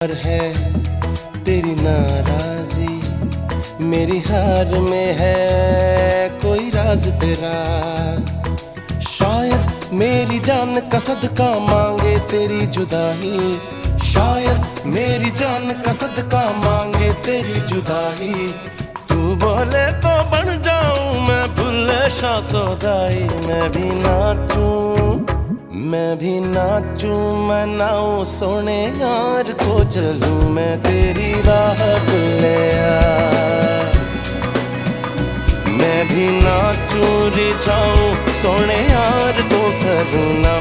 पर है तेरी नाराजी, मेरी हार में है कोई राज तेरा। शायद मेरी जान का सदका मांगे तेरी जुदाई, शायद मेरी जान का सदका मांगे तेरी जुदाई। तू बोले तो बन जाऊं मैं भुल्ले शाह सौदाई। मैं भी नाचूं, मैं नाऊं सोने यार को चलूं मैं तेरी राह भुल्लिया। मैं भी नाचूं रिझाऊं सोने यार को करूं ना।